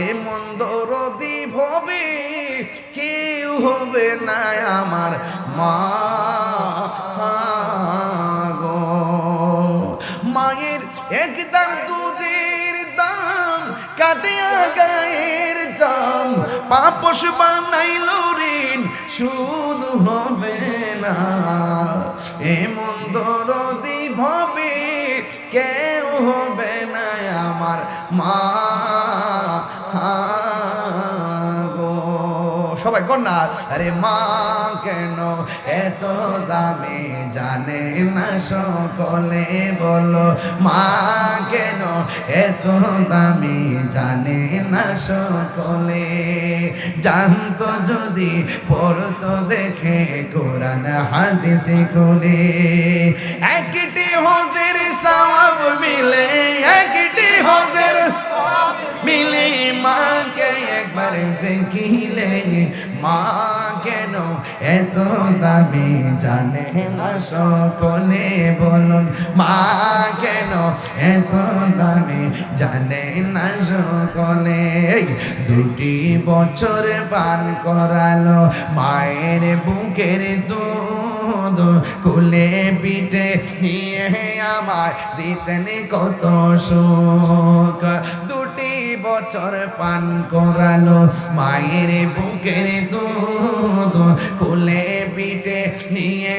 এ মন্দ রদি ভবে কেউ হবে না আমার মা গো। মায়ের একদার দুধের দাম কাটিয়া গায়ের জাম, পাপস বানাইল ঋণ সুদ হবে না। এ মন্দ রদি ভবে কেউ হবে না আমার মা গো। সবাই কন্যা আরে মা কেন এত দামি জানে না সকলে, বলো মা কেন এত দামি জানে না সকলে। জানতো যদি পড়তো দেখে কোরআন হাদিস খুলে, একটি হজের সওয়াব মিলে, একটি হজের মিলে। মাকে একবার দেখিলে মা কেন এত দামি জানে না সকলে, বলুন মা কেন এত দামি জানে না সকলে। 2 বছর পান করালো মায়ের বুকের দুধ, কুলে পিঠে নিয়ে আমার দিতেন কত সুখ। 2 বছর পান করালো মায়ের বুকের দুধ, কুলে পিঠে নিয়ে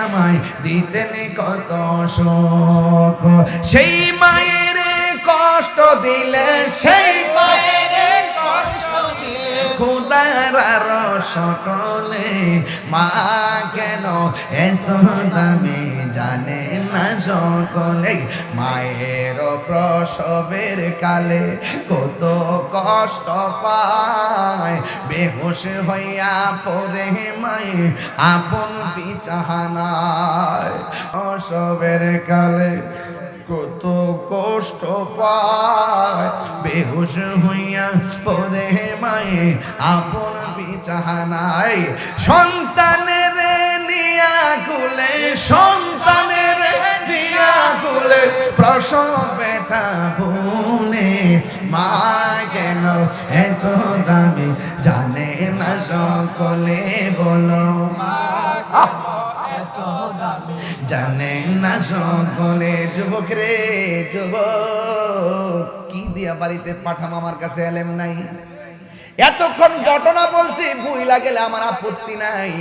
আমায় দিতেন কত সুখ। সেই মায়ের কষ্ট দিলে, সেই মায়ের কষ্ট দিলে খোদার আরো সকলে। মা কেন এত দামি জানে না সকলে। মায়ের প্রসবের কালে কত কষ্ট পায়, বেহুশ হইয়া পড়ে মায়ে আপন বিছানায়। প্রসবের কালে কত কষ্ট পায়, বেহুশ হইয়া পড়ে মায়ে আপন বিছানায়। সন্তানের নিয়া কুলে, সন্তানের নিয়া কুলে প্রসব ব্যথা ভুলে। মা কেন এত দামি জানে না সকলে, বলো জানে না সকলে। যুবক রে যুবক, কি দিয়া বাড়িতে পাঠাম, আমার কাছে এলেম নাই। এতক্ষণ ঘটনা বলছি, ভুইলা গেলে আমার আপত্তি নাই,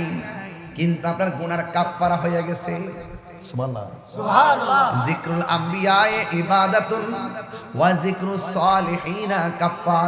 কিন্তু আপনার গুনার কাফারা হয়ে গেছে। সুবহানাল্লাহ সুবহানাল্লাহ। যিকরুল আম্বিয়া ইবাদাতুন ওয়া যিকরুস সালিহিনা কাফারা।